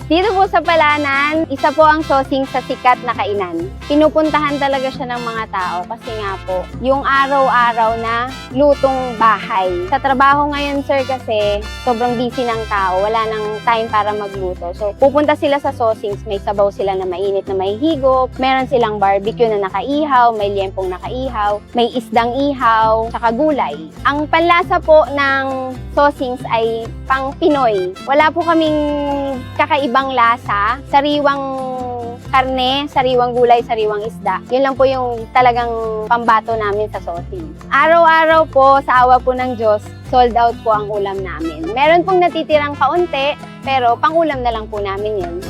Dito po sa Palanan, isa po ang Sosing sa sikat na kainan. Pinupuntahan talaga siya ng mga tao kasi nga po, yung araw-araw na lutong bahay. Sa trabaho ngayon, sir, kasi sobrang busy ng tao, wala nang time para magluto. So, pupunta sila sa Sosings, may sabaw sila na mainit na may higop, meron silang barbecue na nakaihaw, may liempong nakaihaw, may isdang ihaw, saka gulay. Ang panlasa po ng Sosings ay pang Pinoy. Wala po kaming kakaibang lasa, sariwang karne, sariwang gulay, sariwang isda. Yun lang po yung talagang pambato namin sa Sosing. Araw-araw po, sa awa po ng Diyos, sold out po ang ulam namin. Meron pong natitirang kaunti, pero pang-ulam na lang po namin yun.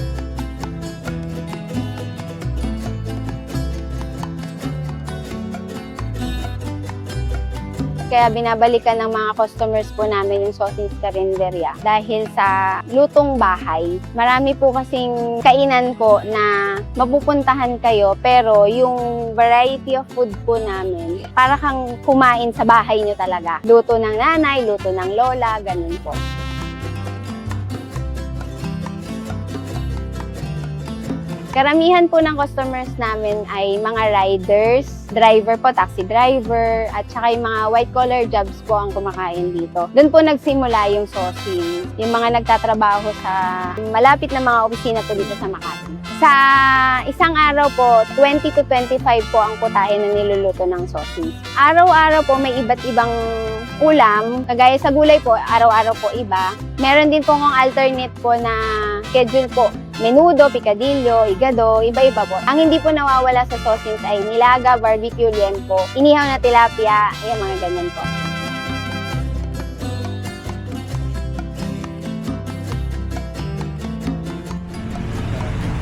Kaya binabalikan ng mga customers po namin yung Sosing's Carinderia dahil sa lutong bahay. Marami po kasing kainan po na mapupuntahan kayo pero yung variety of food po namin para kang kumain sa bahay nyo talaga. Luto ng nanay, luto ng lola, ganun po. Karamihan po ng customers namin ay mga riders, driver po, taxi driver, at saka yung mga white-collar jobs po ang kumakain dito. Doon po nagsimula yung Sosing, yung mga nagtatrabaho sa malapit na mga opisina po dito sa Makati. Sa isang araw po, 20 to 25 po ang putahe na niluluto ng Sosing. Araw-araw po may iba't ibang ulam, kagaya sa gulay po, araw-araw po iba. Meron din po kong alternate po na schedule po. Menudo, picadillo, igado, iba-iba po. Ang hindi po nawawala sa Sosings ay nilaga, barbecue, liempo, inihaw na tilapia, ayan, mga ganyan po.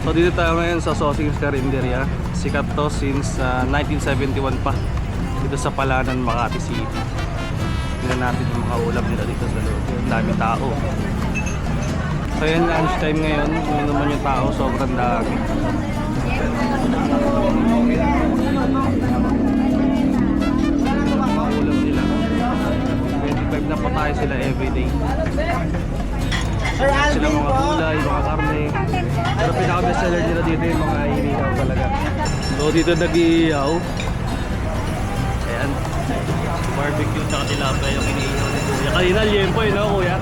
So dito tayo ngayon sa Sosing's Carinderia. Sikat to since 1971 pa. Dito sa Palanan, Makati City. Tingnan natin yung mga ulam nila dito sa loob. Ang daming tao. So yun, lunch time ngayon. Yun naman yung tao, sobrang dami. Mga ulam nila. 25 na po tayo sila everyday. Sila mga gulay, mga karne. Pero pinaka-best seller nila dito yung mga inihaw talaga. So dito nag-iihaw. Ayan. Barbecue tsaka tilapia yung inihaw ni Kuya. Kanina liempo yun, no, Kuya?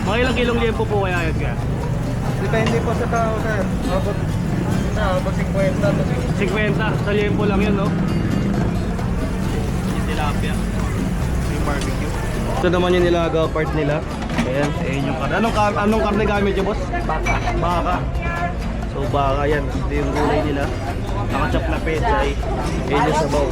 Mga ilang kilong liempo po kaya yun ka? Depende po sa tao, sir. Abot 50. 50, sa liempo lang yun, no? Yung tilapia. Yung barbecue. Ito naman yung nilaga part nila. Ayan, ayan yung karne. Anong karne gamit nyo, boss? Baka. Baka. So baka yan. Ito yung gulay nila. Nakachop na pechay. Ayan yung sabaw.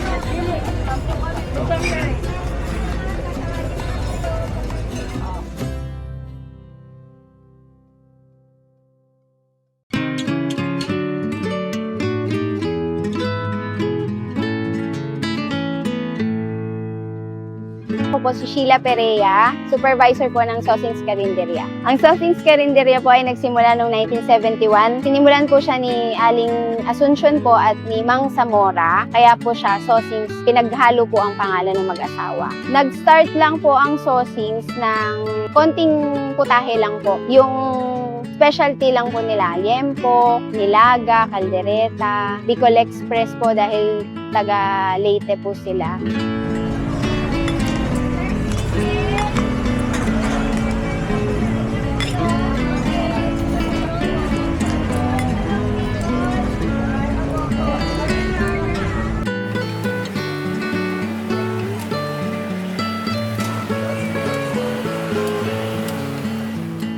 Ako po si Sheila Perea, supervisor po ng Sosing's Carinderia. Ang Sosing's Carinderia po ay nagsimula noong 1971. Sinimulan po siya ni Aling Asuncion po at ni Mang Zamora. Kaya po siya Sosing's, pinaghalo po ang pangalan ng mag-asawa. Nag-start lang po ang Sosing's ng konting putahe lang po. Yung specialty lang po nila, liempo, nilaga, kaldereta, Bicol Express po dahil taga Leyte po sila.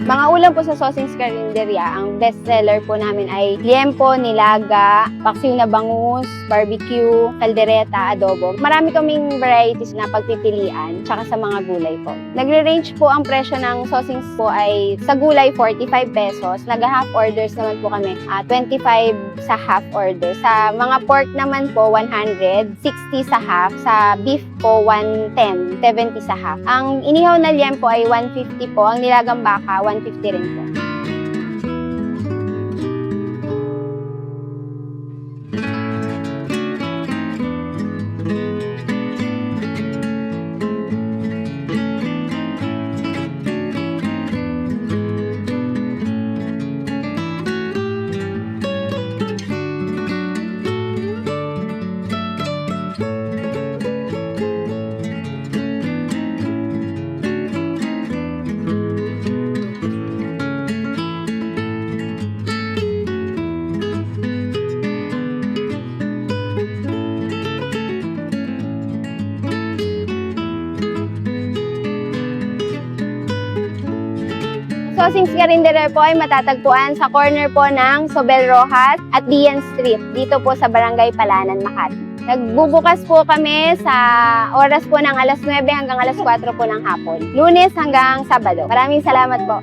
Mga ulam po sa Sosing's Carinderia, ang best seller po namin ay liempo, nilaga, paksiw na bangus, barbecue, kaldereta, adobo. Marami kaming varieties na pagpipilian, tsaka sa mga gulay po. Nagre-range po ang presyo ng Sosing's po ay sa gulay 45 pesos, nag-half orders naman po kami, 25 sa half order. Sa mga pork naman po 100, 60 sa half, sa beef po 110, 70 sa half. Ang inihaw na liempo ay 150 po, ang nilagang baka 150 rin po. Sosing's Carinderia po ay matatagpuan sa corner po ng Sobel Rojas at Dian Street, dito po sa Barangay Palanan, Makati. Nagbubukas po kami sa oras po ng alas 9 hanggang alas 4 po ng hapon. Lunes hanggang Sabado. Maraming salamat po.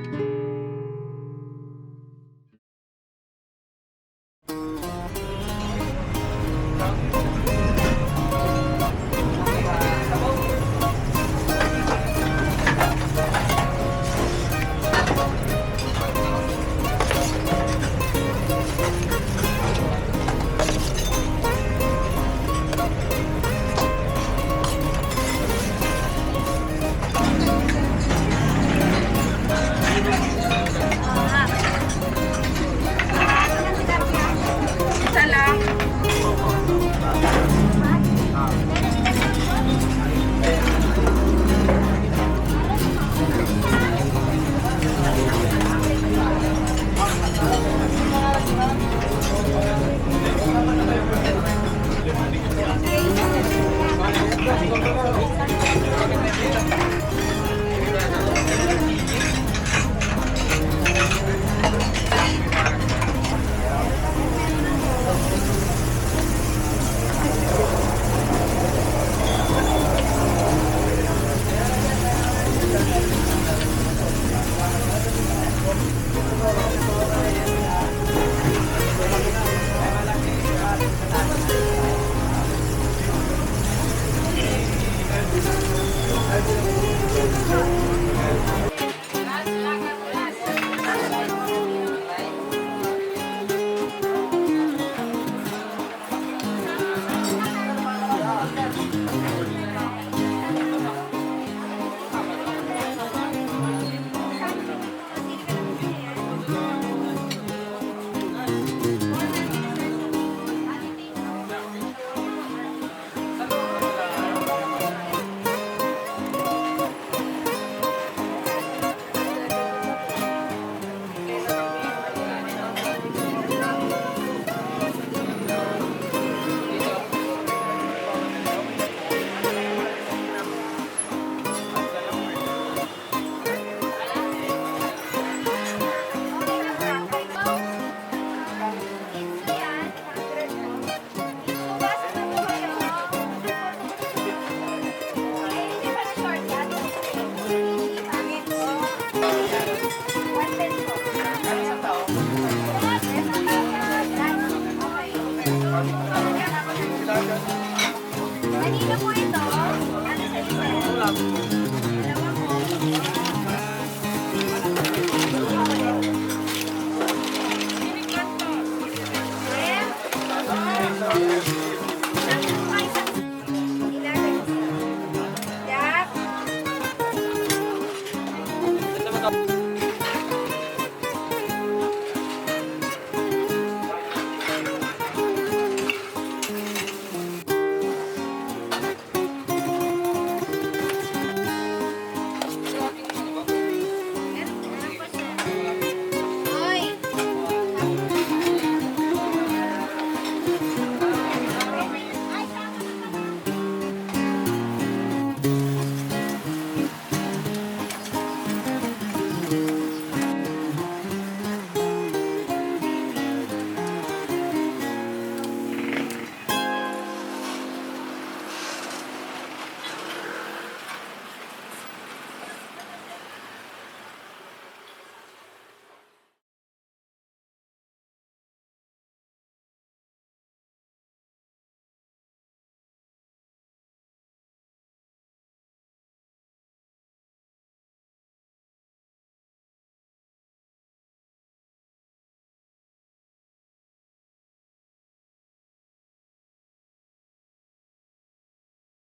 Kanino po ito? Ano sa isa? Dalawa po.